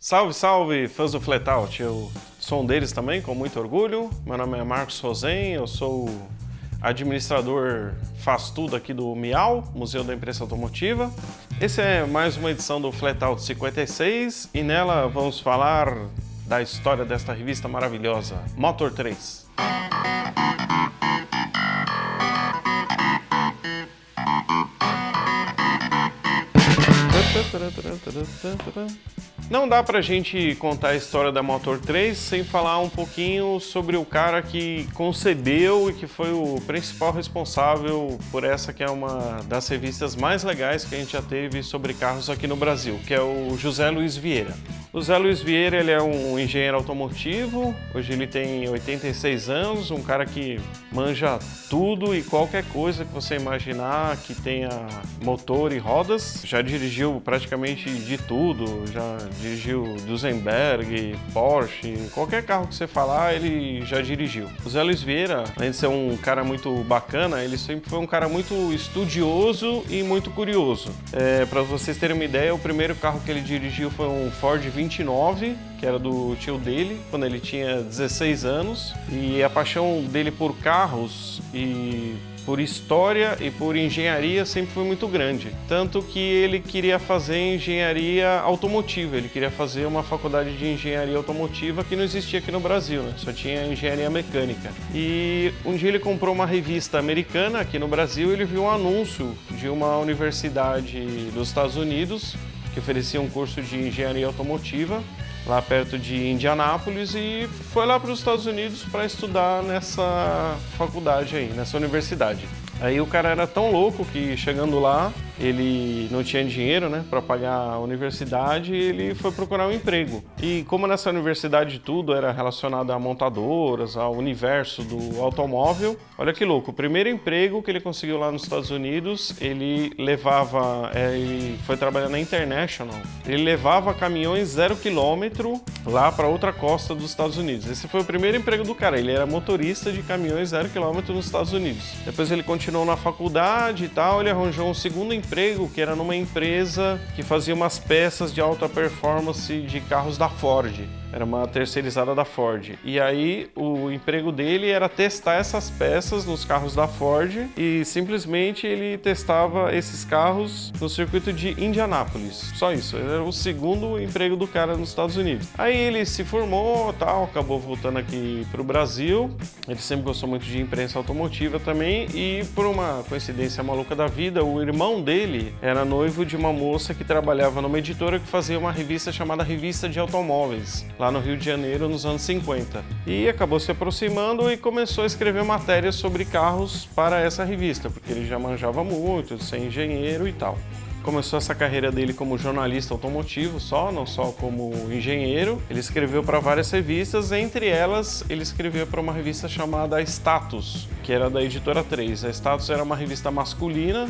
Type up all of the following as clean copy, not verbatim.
Salve, salve, fãs do Flatout! Eu sou um deles também, com muito orgulho. Meu nome é Marcos Rosen, eu sou administrador faz tudo aqui do MIAU, Museu da Imprensa Automotiva. Esse é mais uma edição do Flatout 56 e nela vamos falar da história desta revista maravilhosa, Motor 3. Não dá pra gente contar a história da Motor 3 sem falar um pouquinho sobre o cara que concebeu e que foi o principal responsável por essa que é uma das revistas mais legais que a gente já teve sobre carros aqui no Brasil, que é o José Luiz Vieira. O José Luiz Vieira, ele é um engenheiro automotivo, hoje ele tem 86 anos, um cara que manja tudo e qualquer coisa que você imaginar que tenha motor e rodas. Já dirigiu praticamente de tudo, já dirigiu Duesenberg, Porsche, qualquer carro que você falar, ele já dirigiu. O José Luiz Vieira, além de ser um cara muito bacana, ele sempre foi um cara muito estudioso e muito curioso. Para vocês terem uma ideia, o primeiro carro que ele dirigiu foi um Ford 29, que era do tio dele, quando ele tinha 16 anos. E a paixão dele por carros e por história e por engenharia sempre foi muito grande. Tanto que ele queria fazer engenharia automotiva, ele queria fazer uma faculdade de engenharia automotiva que não existia aqui no Brasil, né? Só tinha engenharia mecânica. E um dia ele comprou uma revista americana aqui no Brasil e ele viu um anúncio de uma universidade dos Estados Unidos que oferecia um curso de engenharia automotiva lá perto de Indianápolis e foi lá para os Estados Unidos para estudar nessa faculdade aí, nessa universidade. Aí o cara era tão louco que chegando lá, ele não tinha dinheiro, né, para pagar a universidade e ele foi procurar um emprego. E como nessa universidade tudo era relacionado a montadoras, ao universo do automóvel, olha que louco, o primeiro emprego que ele conseguiu lá nos Estados Unidos, ele foi trabalhar na International, ele levava caminhões 0 km lá para outra costa dos Estados Unidos. Esse foi o primeiro emprego do cara, ele era motorista de caminhões 0 km nos Estados Unidos. Depois ele continuou na faculdade e tal, ele arranjou um segundo emprego que era numa empresa que fazia umas peças de alta performance de carros da Ford. Era uma terceirizada da Ford. E aí o emprego dele era testar essas peças nos carros da Ford e simplesmente ele testava esses carros no circuito de Indianápolis. Só isso. Era o segundo emprego do cara nos Estados Unidos. Aí ele se formou, tal, acabou voltando aqui para o Brasil. Ele sempre gostou muito de imprensa automotiva também e por uma coincidência maluca da vida, o irmão dele era noivo de uma moça que trabalhava numa editora que fazia uma revista chamada Revista de Automóveis, lá no Rio de Janeiro, nos anos 50. E acabou se aproximando e começou a escrever matérias sobre carros para essa revista, porque ele já manjava muito de ser engenheiro e tal. Começou essa carreira dele como jornalista automotivo não só como engenheiro. Ele escreveu para várias revistas, entre elas ele escreveu para uma revista chamada Status, que era da Editora 3. A Status era uma revista masculina,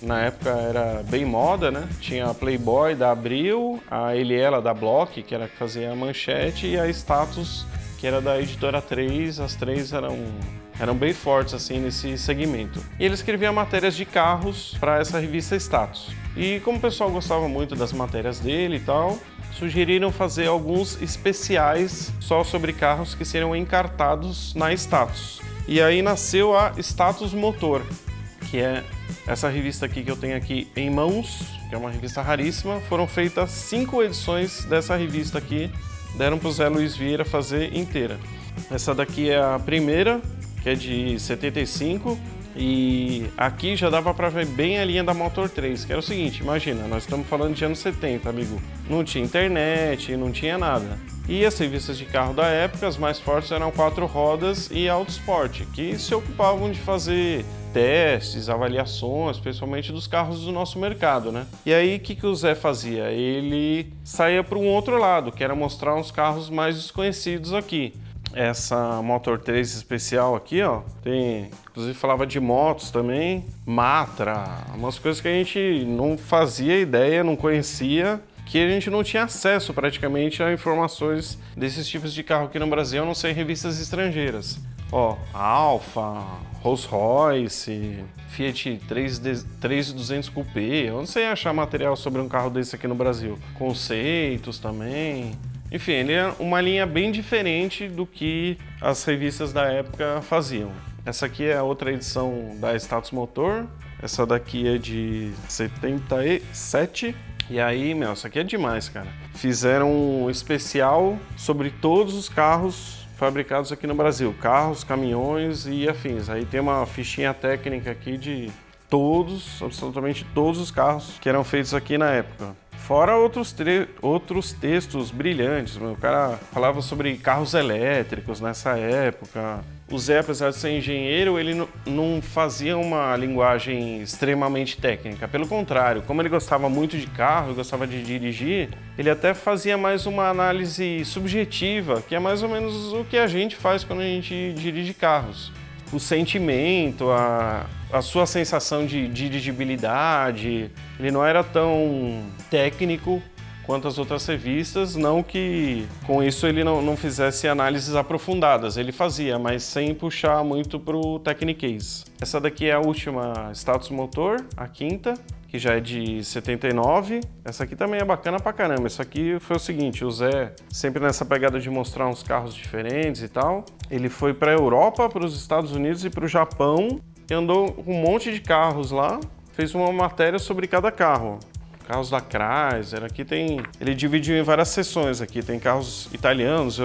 na época era bem moda, né? Tinha a Playboy da Abril, a Ele Ela da Block, que era que fazia a manchete, e a Status, que era da Editora 3. As três eram bem fortes assim nesse segmento. E ele escrevia matérias de carros para essa revista Status. E como o pessoal gostava muito das matérias dele e tal, sugeriram fazer alguns especiais só sobre carros que seriam encartados na Status. E aí nasceu a Status Motor, que é essa revista aqui que eu tenho aqui em mãos, que é uma revista raríssima. Foram feitas 5 edições dessa revista aqui, deram para o Zé Luiz Vieira fazer inteira. Essa daqui é a primeira, que é de 75, e aqui já dava para ver bem a linha da Motor 3, que era o seguinte, imagina, nós estamos falando de anos 70, amigo. Não tinha internet, não tinha nada. E as revistas de carro da época, as mais fortes eram 4 rodas e Autosport, que se ocupavam de fazer testes, avaliações, principalmente dos carros do nosso mercado, né? E aí, o que o Zé fazia? Ele saía para um outro lado, que era mostrar uns carros mais desconhecidos aqui. Essa Motor 3 especial aqui, ó, inclusive falava de motos também, Matra, umas coisas que a gente não fazia ideia, não conhecia, que a gente não tinha acesso praticamente a informações desses tipos de carro aqui no Brasil, a não ser em revistas estrangeiras. Ó, Alfa, Rolls-Royce, Fiat 3200 Coupé. Eu não sei achar material sobre um carro desse aqui no Brasil. Conceitos também. Enfim, ele é uma linha bem diferente do que as revistas da época faziam. Essa aqui é a outra edição da Status Motor. Essa daqui é de 77. E aí, meu, isso aqui é demais, cara. Fizeram um especial sobre todos os carros fabricados aqui no Brasil. Carros, caminhões e afins. Aí tem uma fichinha técnica aqui de todos, absolutamente todos os carros que eram feitos aqui na época. Fora outros textos brilhantes. O cara falava sobre carros elétricos nessa época. O Zé, apesar de ser engenheiro, ele não fazia uma linguagem extremamente técnica. Pelo contrário, como ele gostava muito de carro e gostava de dirigir, ele até fazia mais uma análise subjetiva, que é mais ou menos o que a gente faz quando a gente dirige carros. O sentimento, a sua sensação de dirigibilidade, ele não era tão técnico quanto as outras revistas, não que com isso ele não fizesse análises aprofundadas, ele fazia, mas sem puxar muito para o Technicase. Essa daqui é a última Status Motor, a quinta, que já é de 79. Essa aqui também é bacana pra caramba. Isso aqui foi o seguinte, o Zé, sempre nessa pegada de mostrar uns carros diferentes e tal, ele foi pra Europa, pros Estados Unidos e pro Japão, e andou com um monte de carros lá, fez uma matéria sobre cada carro. Carros da Chrysler, aqui tem... Ele dividiu em várias seções aqui, tem carros italianos,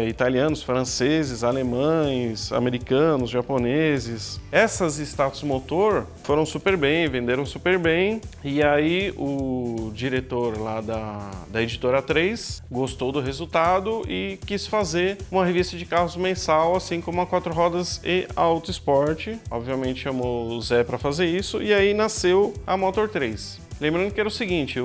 italianos, franceses, alemães, americanos, japoneses. Essas Status Motor foram super bem, venderam super bem, e aí o diretor lá da Editora 3 gostou do resultado e quis fazer uma revista de carros mensal, assim como a Quatro Rodas e a Auto Sport. Obviamente chamou o Zé para fazer isso, e aí nasceu a Motor 3. Lembrando que era o seguinte,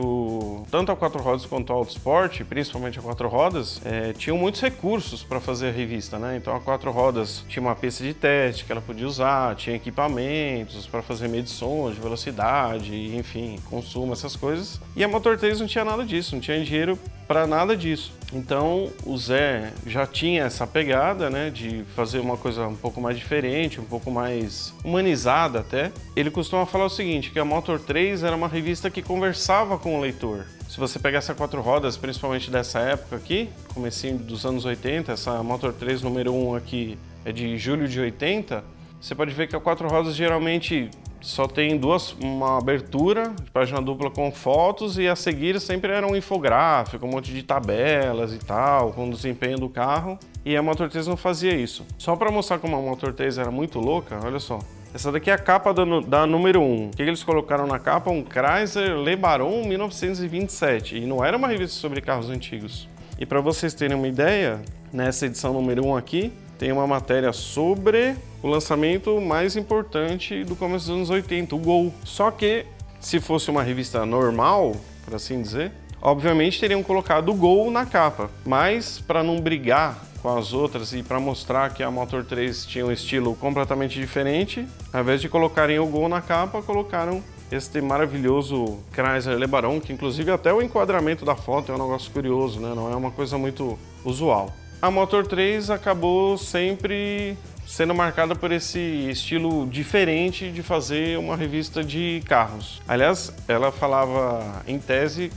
tanto a Quatro Rodas quanto a Auto Sport, principalmente a Quatro Rodas, tinham muitos recursos para fazer a revista, né? Então a Quatro Rodas tinha uma pista de teste que ela podia usar, tinha equipamentos para fazer medições de velocidade, enfim, consumo, essas coisas. E a Motor 3 não tinha nada disso, não tinha dinheiro para nada disso. Então o Zé já tinha essa pegada, né, de fazer uma coisa um pouco mais diferente, um pouco mais humanizada até. Ele costuma falar o seguinte, que a Motor 3 era uma revista que conversava com o leitor. Se você pegar essa Quatro Rodas, principalmente dessa época aqui, comecinho dos anos 80, essa Motor 3 número 1 aqui é de julho de 80, você pode ver que a Quatro Rodas geralmente só tem uma abertura de página dupla com fotos e a seguir sempre era um infográfico, um monte de tabelas e tal, com o desempenho do carro. E a Motor 3 não fazia isso. Só para mostrar como a Motor 3 era muito louca, olha só. Essa daqui é a capa da número 1. O que eles colocaram na capa? Um Chrysler Le Baron 1927. E não era uma revista sobre carros antigos. E para vocês terem uma ideia, nessa edição número 1 aqui, tem uma matéria sobre o lançamento mais importante do começo dos anos 80, o Gol. Só que, se fosse uma revista normal, por assim dizer, obviamente teriam colocado o Gol na capa. Mas, para não brigar com as outras e para mostrar que a Motor 3 tinha um estilo completamente diferente, ao invés de colocarem o Gol na capa, colocaram este maravilhoso Chrysler Le Baron, que inclusive até o enquadramento da foto é um negócio curioso, né? Não é uma coisa muito usual. A Motor 3 acabou sempre sendo marcada por esse estilo diferente de fazer uma revista de carros. Aliás, ela falava, em tese,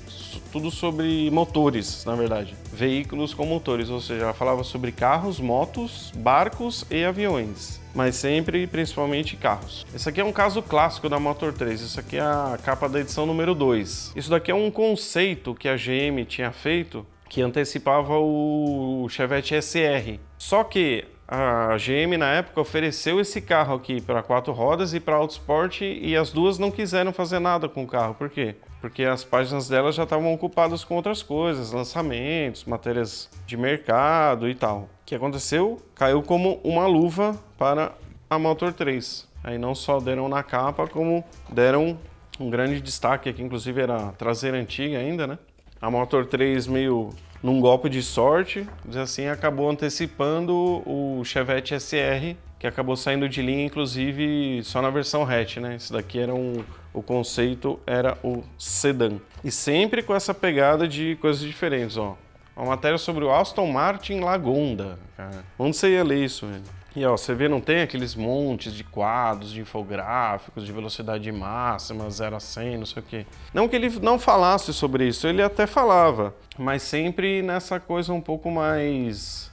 tudo sobre motores, na verdade. Veículos com motores, ou seja, ela falava sobre carros, motos, barcos e aviões. Mas sempre, principalmente, carros. Esse aqui é um caso clássico da Motor 3. Isso aqui é a capa da edição número 2. Isso daqui é um conceito que a GM tinha feito que antecipava o Chevette SR. Só que a GM na época ofereceu esse carro aqui para Quatro Rodas e para Auto Sport e as duas não quiseram fazer nada com o carro. Por quê? Porque as páginas delas já estavam ocupadas com outras coisas, lançamentos, matérias de mercado e tal. O que aconteceu? Caiu como uma luva para a Motor 3. Aí não só deram na capa, como deram um grande destaque aqui, inclusive era a traseira antiga ainda, né? A Motor 3 meio num golpe de sorte, assim, acabou antecipando o Chevette SR, que acabou saindo de linha, inclusive, só na versão hatch, né? Esse daqui era o conceito era o sedã. E sempre com essa pegada de coisas diferentes, ó. Uma matéria sobre o Aston Martin Lagonda, cara. Onde você ia ler isso, velho? E ó, você vê, não tem aqueles montes de quadros, de infográficos, de velocidade máxima, 0 a 100, não sei o quê. Não que ele não falasse sobre isso, ele até falava, mas sempre nessa coisa um pouco mais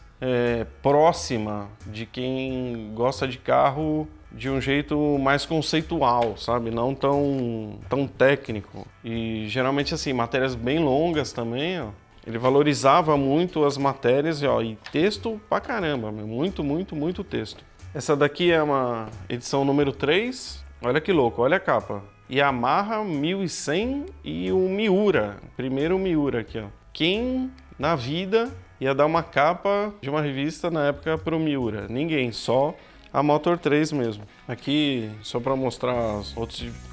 próxima de quem gosta de carro de um jeito mais conceitual, sabe? Não tão técnico. E geralmente assim, matérias bem longas também, ó. Ele valorizava muito as matérias e texto pra caramba, muito texto. Essa daqui é uma edição número 3, olha que louco, olha a capa. Yamaha 1100 e o Miura, primeiro Miura aqui, ó. Quem na vida ia dar uma capa de uma revista na época pro Miura? Ninguém, só a Motor 3 mesmo. Aqui, só para mostrar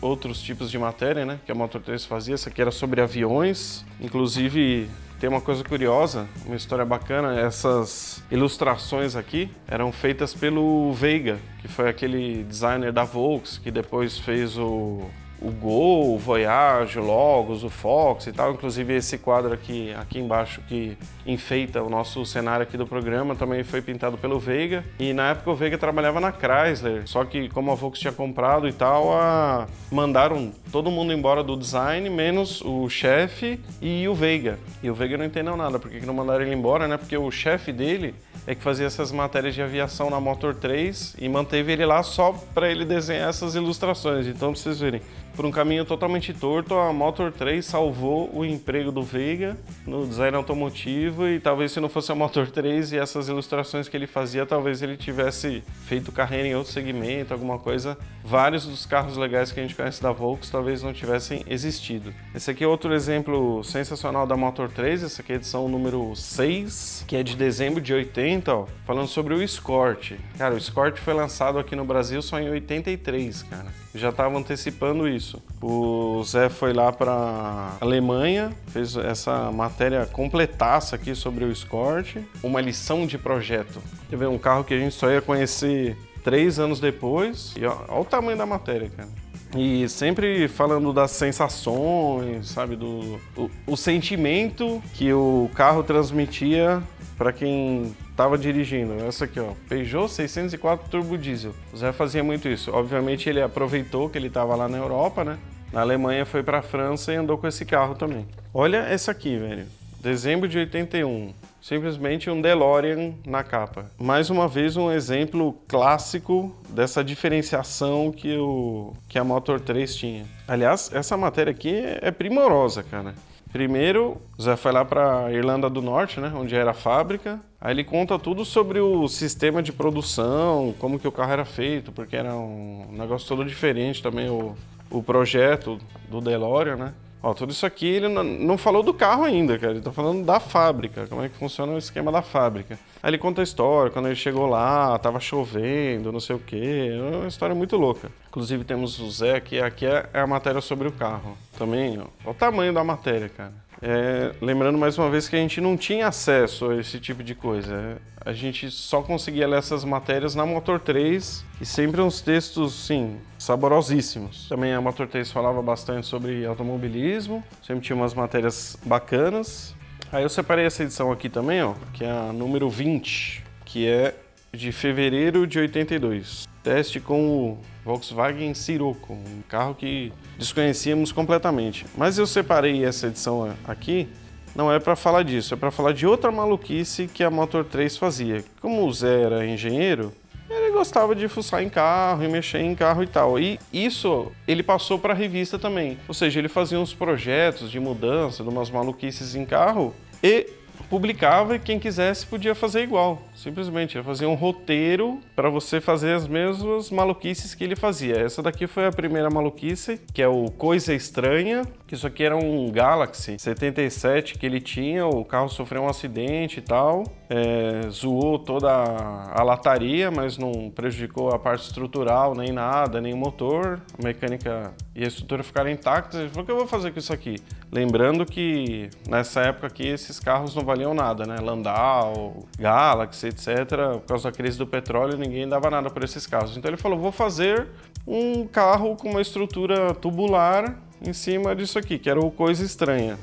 outros tipos de matéria, né, que a Motor 3 fazia. Essa aqui era sobre aviões, inclusive tem uma coisa curiosa, uma história bacana, essas ilustrações aqui eram feitas pelo Veiga, que foi aquele designer da Volks, que depois fez o Gol, o Voyage, o Logos, o Fox e tal. Inclusive esse quadro aqui embaixo que enfeita o nosso cenário aqui do programa também foi pintado pelo Veiga. E na época o Veiga trabalhava na Chrysler, só que como a Volks tinha comprado e tal, mandaram todo mundo embora do design, menos o chefe e o Veiga. E o Veiga não entendeu nada, porque não mandaram ele embora, né? Porque o chefe dele é que fazia essas matérias de aviação na Motor 3 e manteve ele lá só para ele desenhar essas ilustrações. Então, pra vocês verem, por um caminho totalmente torto, a Motor 3 salvou o emprego do Veiga no design automotivo e talvez se não fosse a Motor 3 e essas ilustrações que ele fazia, talvez ele tivesse feito carreira em outro segmento, alguma coisa. Vários dos carros legais que a gente conhece da Volks talvez não tivessem existido. Esse aqui é outro exemplo sensacional da Motor 3, essa aqui é a edição número 6, que é de dezembro de 80, ó, falando sobre o Escort. Cara, o Escort foi lançado aqui no Brasil só em 83, cara. Já estava antecipando isso. O Zé foi lá para Alemanha, fez essa matéria completaça aqui sobre o Escort, uma lição de projeto. Quer ver, um carro que a gente só ia conhecer 3 anos depois, e olha o tamanho da matéria, cara. E sempre falando das sensações, sabe, o sentimento que o carro transmitia para quem estava dirigindo. Essa aqui, ó, Peugeot 604 Turbo Diesel. O Zé fazia muito isso. Obviamente ele aproveitou que ele estava lá na Europa, né? Na Alemanha foi para a França e andou com esse carro também. Olha essa aqui, velho. Dezembro de 81. Simplesmente um DeLorean na capa. Mais uma vez um exemplo clássico dessa diferenciação que a Motor 3 tinha. Aliás, essa matéria aqui é primorosa, cara. Primeiro, o Zé foi lá para Irlanda do Norte, né, onde era a fábrica. Aí ele conta tudo sobre o sistema de produção, como que o carro era feito, porque era um negócio todo diferente também, o projeto do DeLorean, né. Ó, tudo isso aqui ele não falou do carro ainda, cara, ele tá falando da fábrica, como é que funciona o esquema da fábrica. Aí ele conta a história, quando ele chegou lá, tava chovendo, não sei o quê, é uma história muito louca. Inclusive temos o Zé, aqui é a matéria sobre o carro. Também, ó, olha o tamanho da matéria, cara. Lembrando mais uma vez que a gente não tinha acesso a esse tipo de coisa. A gente só conseguia ler essas matérias na Motor 3 e sempre uns textos, sim, saborosíssimos. Também a Motor 3 falava bastante sobre automobilismo, sempre tinha umas matérias bacanas. Aí eu separei essa edição aqui também, ó, que é a número 20, que é de fevereiro de 82. Teste com o Volkswagen Sirocco, um carro que desconhecíamos completamente. Mas eu separei essa edição aqui, não é para falar disso, é para falar de outra maluquice que a Motor 3 fazia. Como o Zé era engenheiro, ele gostava de fuçar em carro e mexer em carro e tal. E isso ele passou para a revista também. Ou seja, ele fazia uns projetos de mudança, de umas maluquices em carro e publicava, e quem quisesse podia fazer igual. Simplesmente, ele fazia um roteiro para você fazer as mesmas maluquices que ele fazia. Essa daqui foi a primeira maluquice, que é o Coisa Estranha, que isso aqui era um Galaxy 77 que ele tinha, o carro sofreu um acidente e tal, zoou toda a lataria, mas não prejudicou a parte estrutural, nem nada, nem o motor, a mecânica e a estrutura ficaram intactas. Ele falou, o que eu vou fazer com isso aqui? Lembrando que nessa época aqui esses carros não valiam nada, né? Landau, Galaxy, etc. Por causa da crise do petróleo, ninguém dava nada por esses carros. Então ele falou, vou fazer um carro com uma estrutura tubular em cima disso aqui, que era o Coisa Estranha.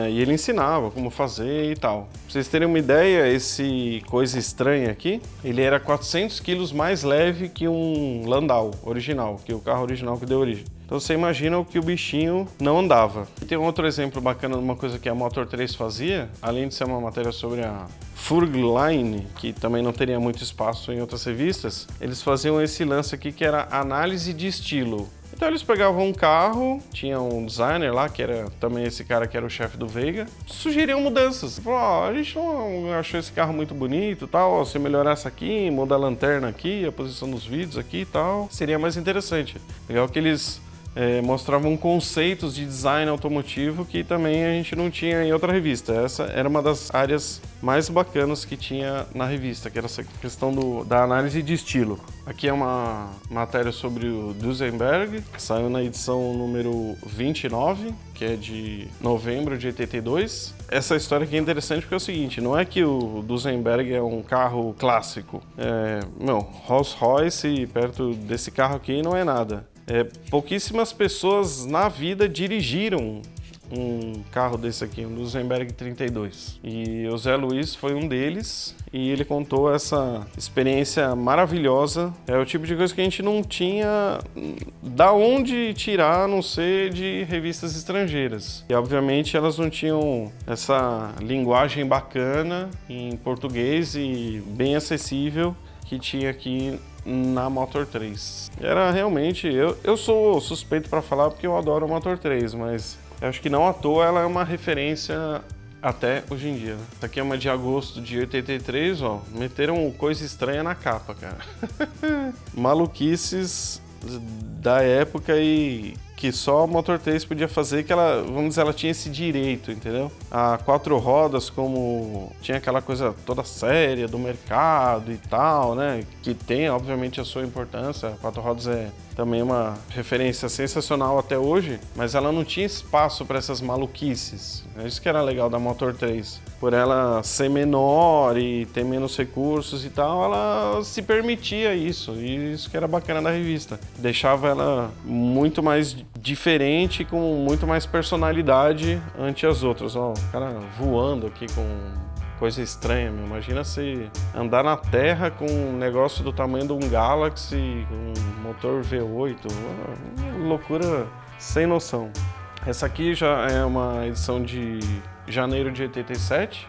E ele ensinava como fazer e tal. Pra vocês terem uma ideia, esse Coisa Estranha aqui, ele era 400 quilos mais leve que um Landau original, que é o carro original que deu origem. Então você imagina o que o bichinho não andava. E tem um outro exemplo bacana de uma coisa que a Motor 3 fazia, além de ser uma matéria sobre a Furgline, que também não teria muito espaço em outras revistas, eles faziam esse lance aqui que era análise de estilo. Então eles pegavam um carro, tinha um designer lá, que era também esse cara que era o chefe do Veiga, sugeriam mudanças. Falou, a gente não achou esse carro muito bonito e tal, se melhorasse aqui, muda a lanterna aqui, a posição dos vidros aqui e tal, seria mais interessante. Legal que eles mostravam conceitos de design automotivo que também a gente não tinha em outra revista. Essa era uma das áreas mais bacanas que tinha na revista, que era essa questão da análise de estilo. Aqui é uma matéria sobre o Duesenberg, que saiu na edição número 29, que é de novembro de 82. Essa história aqui é interessante porque é o seguinte, não é que o Duesenberg é um carro clássico. Rolls-Royce perto desse carro aqui não é nada. Pouquíssimas pessoas na vida dirigiram um carro desse aqui, um Duesenberg 32. E o Zé Luiz foi um deles e ele contou essa experiência maravilhosa. É o tipo de coisa que a gente não tinha da onde tirar, a não ser de revistas estrangeiras. E obviamente elas não tinham essa linguagem bacana em português e bem acessível que tinha aqui na Motor 3. Era realmente... Eu sou suspeito para falar porque eu adoro a Motor 3, mas eu acho que não à toa ela é uma referência até hoje em dia. Né? Essa aqui é uma de agosto de 83, ó. Meteram Coisa Estranha na capa, cara. Maluquices da época e que só a Motor 3 podia fazer, que ela, vamos dizer, ela tinha esse direito, entendeu? A quatro rodas, como tinha aquela coisa toda séria do mercado e tal, né? Que tem, obviamente, a sua importância. A quatro rodas é também uma referência sensacional até hoje, mas ela não tinha espaço para essas maluquices. É isso que era legal da Motor 3. Por ela ser menor e ter menos recursos e tal, ela se permitia isso. E isso que era bacana da revista. Deixava ela muito mais diferente, com muito mais personalidade ante as outras. Ó, o cara voando aqui com coisa estranha, meu. Imagina se andar na Terra com um negócio do tamanho de um Galaxy, com um motor V8, uma loucura sem noção. Essa aqui já é uma edição de janeiro de 87,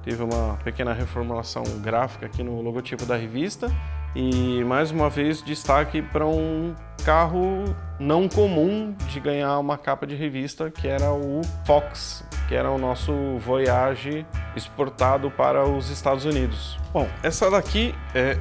teve uma pequena reformulação gráfica aqui no logotipo da revista e mais uma vez destaque para um carro não comum de ganhar uma capa de revista, que era o Fox, que era o nosso Voyage exportado para os Estados Unidos. Bom, essa daqui é,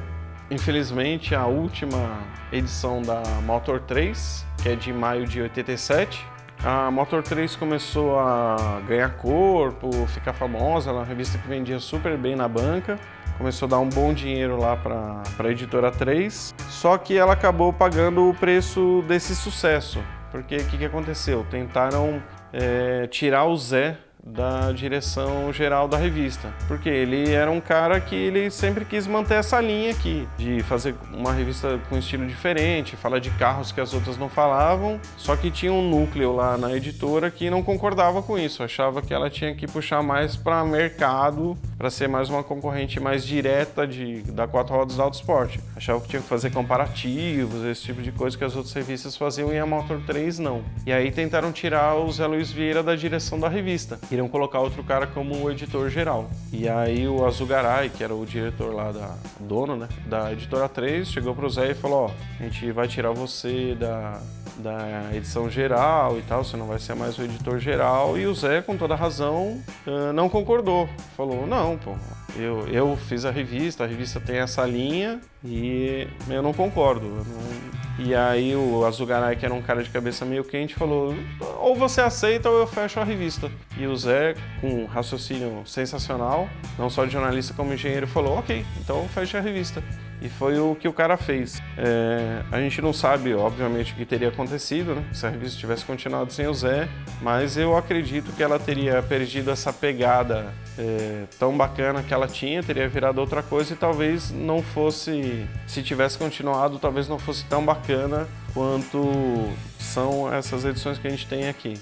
infelizmente, a última edição da Motor 3, que é de maio de 87. A Motor 3 começou a ganhar corpo, ficar famosa, ela é uma revista que vendia super bem na banca. Começou a dar um bom dinheiro lá para a editora 3, só que ela acabou pagando o preço desse sucesso, porque o que aconteceu? Tentaram tirar o Zé da direção geral da revista, porque ele era um cara que ele sempre quis manter essa linha aqui, de fazer uma revista com estilo diferente, falar de carros que as outras não falavam, só que tinha um núcleo lá na editora que não concordava com isso, achava que ela tinha que puxar mais para mercado, para ser mais uma concorrente mais direta da quatro rodas do autosport. Achava que tinha que fazer comparativos, esse tipo de coisa que as outras revistas faziam e a Motor 3 não. E aí tentaram tirar o Zé Luiz Vieira da direção da revista. Queriam colocar outro cara como o editor geral. E aí o Azugaray, que era o diretor lá, dono, né, da editora 3, chegou pro Zé e falou, ó, a gente vai tirar você da edição geral e tal, você não vai ser mais o editor geral. E o Zé, com toda razão, não concordou. Falou, não, pô, eu fiz a revista tem essa linha e eu não concordo. E aí o Azugaray, que era um cara de cabeça meio quente, falou, ou você aceita ou eu fecho a revista. E o Zé, com um raciocínio sensacional, não só de jornalista como engenheiro, falou, ok, então fecha a revista. E foi o que o cara fez. A gente não sabe, obviamente, o que teria acontecido, né? Se a revista tivesse continuado sem o Zé, mas eu acredito que ela teria perdido essa pegada tão bacana que ela tinha, teria virado outra coisa e talvez não fosse, se tivesse continuado, talvez não fosse tão bacana quanto são essas edições que a gente tem aqui.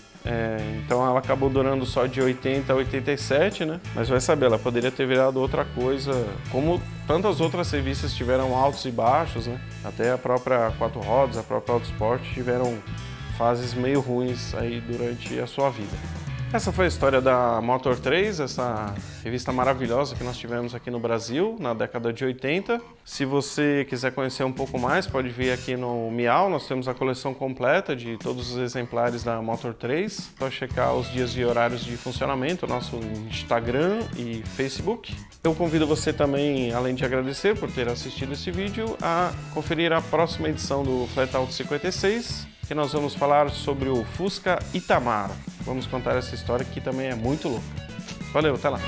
Então ela acabou durando só de 80 a 87, né? Mas vai saber, ela poderia ter virado outra coisa, como tantas outras revistas tiveram altos e baixos, né? Até a própria Quatro Rodas, a própria Autosport tiveram fases meio ruins aí durante a sua vida. Essa foi a história da Motor 3, essa revista maravilhosa que nós tivemos aqui no Brasil na década de 80. Se você quiser conhecer um pouco mais, pode vir aqui no Miau, nós temos a coleção completa de todos os exemplares da Motor 3. Só checar os dias e horários de funcionamento, nosso Instagram e Facebook. Eu convido você também, além de agradecer por ter assistido esse vídeo, a conferir a próxima edição do Flat Out 56, que nós vamos falar sobre o Fusca Itamar. Vamos contar essa história que também é muito louca. Valeu, até lá!